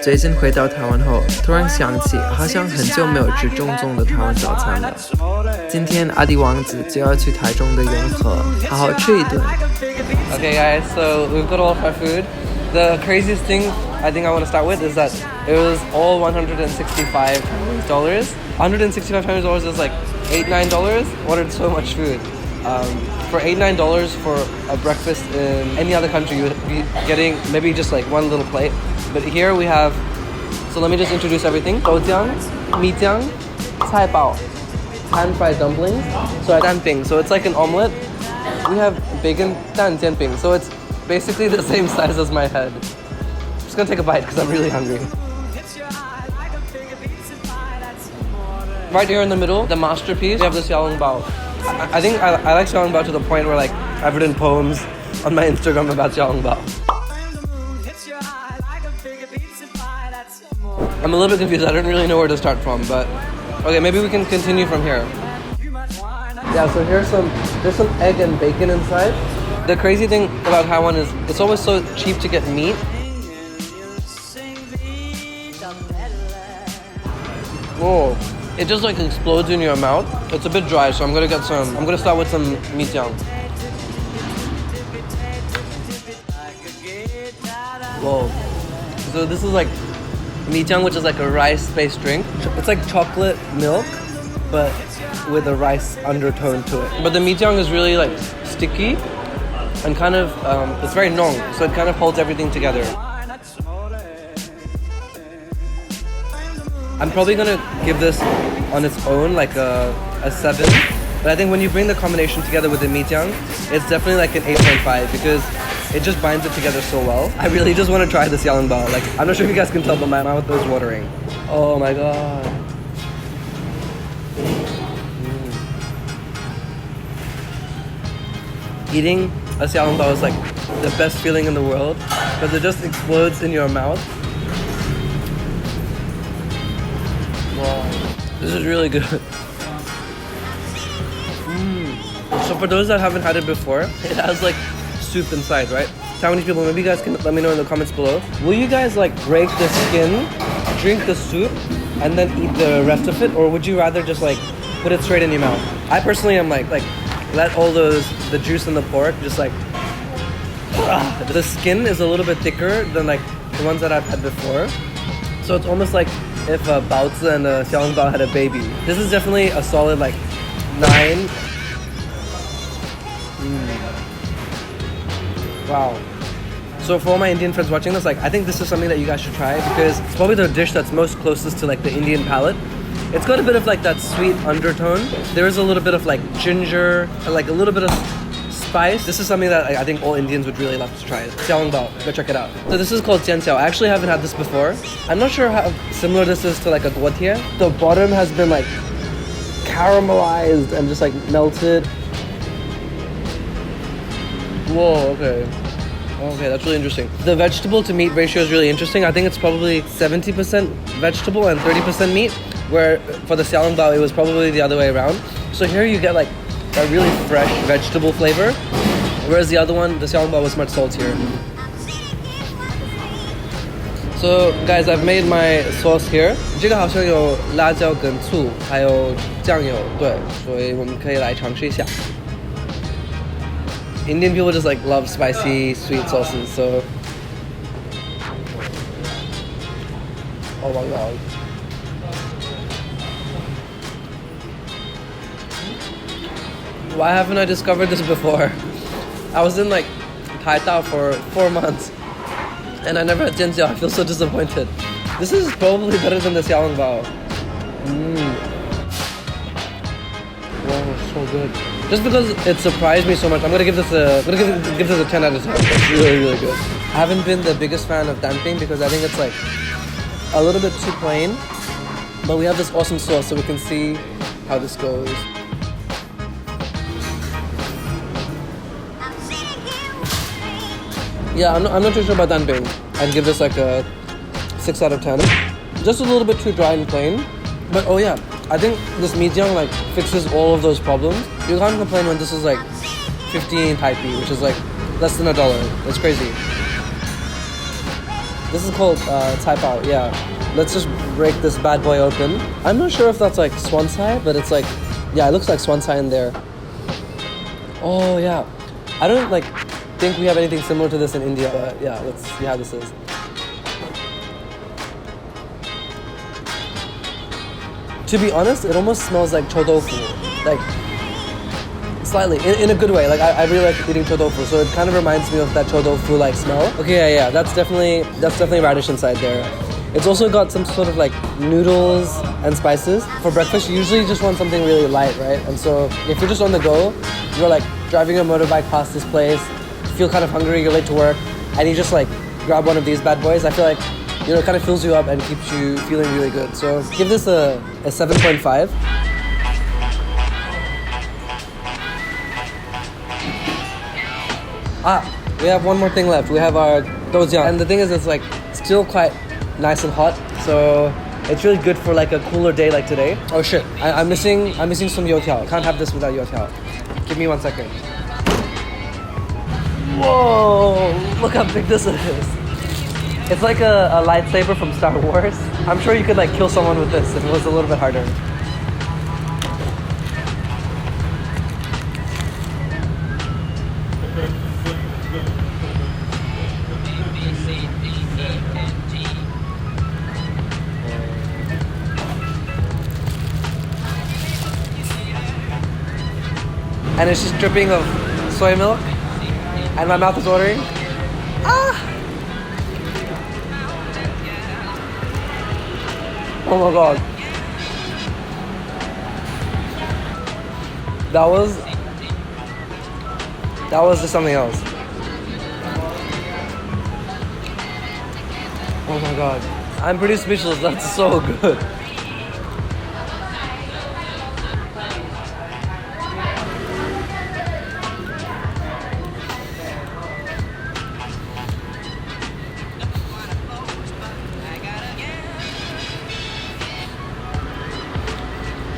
最近回到台湾后，突然想起好像很久没有吃正宗的台湾早餐了。今天阿弟王子就要去台中的永和，好好吃一顿。Okay guys, so we've got all of our food. The craziest thing I think I want to start with is that it was all $165. $165 is like $8-9. Ordered so much food. For $8-9 for a breakfast in any other country, you would be getting maybe just like one little plate. But here we have, so let me just introduce everything. Doujiang, mijiang, caibao, pan-fried dumplings, so danping. So it's like an omelet. We have bacon dan jianping. So it's basically the same size as my head. I'm just gonna take a bite because I'm really hungry. Right here in the middle, the masterpiece, we have the xiaolongbao. I think I like xiaolongbao to the point where like I've written poems on my Instagram about xiaolongbao. I'm a little bit confused. I don't really know where to start from, but okay, maybe we can continue from here. Yeah, so there's some egg and bacon inside. The crazy thing about Taiwan is it's always so cheap to get meat. Oh, it just like explodes in your mouth. It's a bit dry, so I'm gonna start with some mijiang. Whoa. So this is like mijiang, which is like a rice-based drink. It's like chocolate milk, but with a rice undertone to it. But the mijiang is really like sticky and kind of, it's very nong, so it kind of holds everything together. I'm probably gonna give this on its own like a 7. But I think when you bring the combination together with the mijiang, it's definitely like an 8.5 because it just binds it together so well. I really just want to try the xiaolongbao. Like, I'm not sure if you guys can tell, but my mouth is watering. Oh my god. Eating a xiaolongbao is like the best feeling in the world because it just explodes in your mouth. Wow, this is really good. So for those that haven't had it before, it has like soup inside, right? Taiwanese people, maybe you guys can let me know in the comments below. Will you guys like break the skin, drink the soup, and then eat the rest of it? Or would you rather just like put it straight in your mouth? I personally am like let all the juice in the pork just like, the skin is a little bit thicker than like the ones that I've had before. So it's almost like if a baozi and a xiaolongbao had a baby. This is definitely a solid like 9. Wow. So for all my Indian friends watching this, like I think this is something that you guys should try because it's probably the dish that's most closest to like the Indian palate. It's got a bit of like that sweet undertone. There is a little bit of like ginger, and like a little bit of spice. This is something that I think all Indians would really love to try. Xiaolongbao, go check it out. So this is called jianxiao. I actually haven't had this before. I'm not sure how similar this is to like a guotie. The bottom has been like caramelized and just like melted. Whoa, okay. Okay, that's really interesting. The vegetable to meat ratio is really interesting. I think it's probably 70% vegetable and 30% meat, where for the xiaolongbao it was probably the other way around. So here you get like a really fresh vegetable flavor, whereas the other one, the xiaolongbao, was much saltier. So guys, I've made my sauce here. 这个好像有辣椒跟醋，还有酱油，对，所以我们可以来尝试一下。Indian people just like love spicy, sweet sauces, so. Oh my god. Why haven't I discovered this before? I was in like Taitao for 4 months and I never had jianxiao. I feel so disappointed. This is probably better than the xiaolongbao. Wow, so good. Just because it surprised me so much, I'm gonna give this a 10 out of 10. It's really, really good. I haven't been the biggest fan of danping because I think it's like a little bit too plain. But we have this awesome sauce, so we can see how this goes. Yeah, I'm not too sure about danping. I'd give this like a 6 out of 10. Just a little bit too dry and plain. But oh yeah, I think this mijiang like fixes all of those problems. You can't complain when this is like 15 Taipei, which is like less than $1. It's crazy. This is called taipao. Yeah. Let's just break this bad boy open. I'm not sure if that's like swansai, but it's like, yeah, it looks like swansai in there. Oh yeah. I don't like think we have anything similar to this in India, but yeah, let's see how this is. To be honest, it almost smells like chou tofu. Like, slightly, in a good way. Like, I really like eating chou tofu, so it kind of reminds me of that chou tofu like smell. Okay, yeah, that's definitely radish inside there. It's also got some sort of like noodles and spices. For breakfast, you usually just want something really light, right? And so if you're just on the go, you're like driving a motorbike past this place, feel kind of hungry, you're late to work, and you just like grab one of these bad boys. I feel like, you know, it kind of fills you up and keeps you feeling really good. So give this a 7.5. We have one more thing left. We have our豆浆, and the thing is, it's like still quite nice and hot, so it's really good for like a cooler day like today. Oh shit, I'm missing some youtiao. Can't have this without youtiao. Give me 1 second. Whoa, look how big this is. It's like a lightsaber from Star Wars. I'm sure you could like kill someone with this if it was a little bit harder. And it's just dripping of soy milk, and my mouth is watering. Oh my god. That was just something else. Oh my god. I'm pretty speechless. That's so good.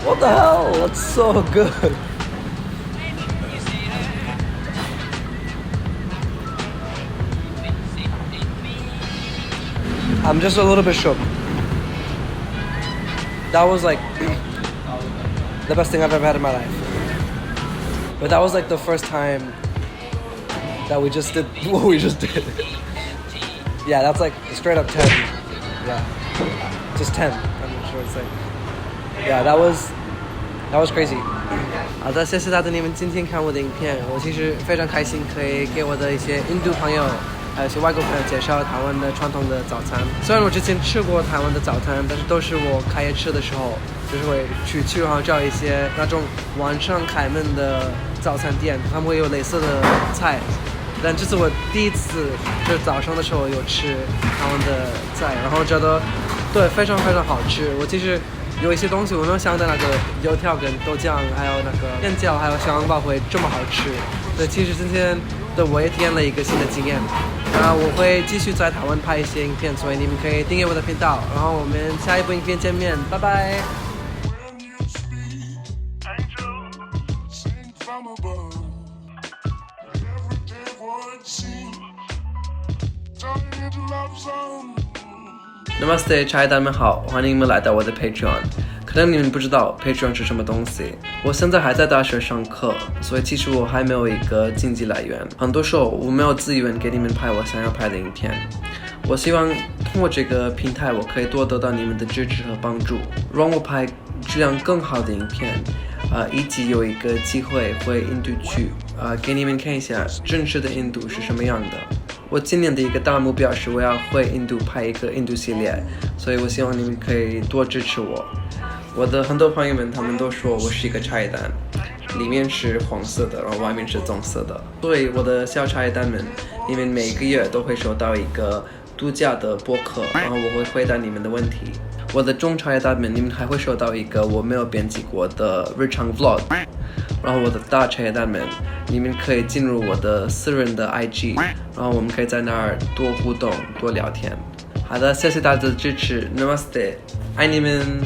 What the hell? That's so good. I'm just a little bit shook. That was like the best thing I've ever had in my life. But that was like the first time that we just did what we just did. Yeah, that's like straight up 10. Yeah, just 10. I'm not sure what to say. Yeah, that was crazy. 好的，谢谢大家你们今天看我的影片。我其实非常开心，可以给我的一些印度朋友，还有一些外国朋友介绍台湾的传统的早餐。虽然我之前吃过台湾的早餐，但是都是我开业吃的时候，就是会去然后找一些那种晚上开门的早餐店，他们会有类似的菜。但这次我第一次就是早上的时候有吃台湾的菜，然后觉得对非常非常好吃。我其实有一些东西我没有想到那个油条跟豆浆还有那个面饺还有小笼包会这么好吃。对，其实今天对我也体验了一个新的经验。我会继续在台湾拍一些影片，所以你们可以订阅我的频道，然后我们下一部影片见面，拜拜。Namaste， 茶叶蛋们好，欢迎你们来到我的 Patreon。可能你们不知道 Patreon 是什么东西。我现在还在大学上课，所以其实我还没有一个经济来源。很多时候我没有资源给你们拍我想要拍的影片。我希望通过这个平台，我可以多得到你们的支持和帮助，让我拍质量更好的影片。以及有一个机会回印度去，给你们看一下真实的印度是什么样的。我今年的一个大目标是我要回印度拍一个印度系列，所以我希望你们可以多支持我。我的很多朋友们他们都说我是一个茶叶蛋，里面是黄色的，然后外面是棕色的。所以我的小茶叶蛋们，你们每个月都会收到一个独家的播客，然后我会回答你们的问题。我的中茶叶蛋们，你们还会收到一个我没有编辑过的日常 vlog。然后我的大茶叶蛋们，你们可以进入我的私人的 IG， 然后我们可以在那儿多互动、多聊天。好的，谢谢大家的支持 ，Namaste， 爱你们。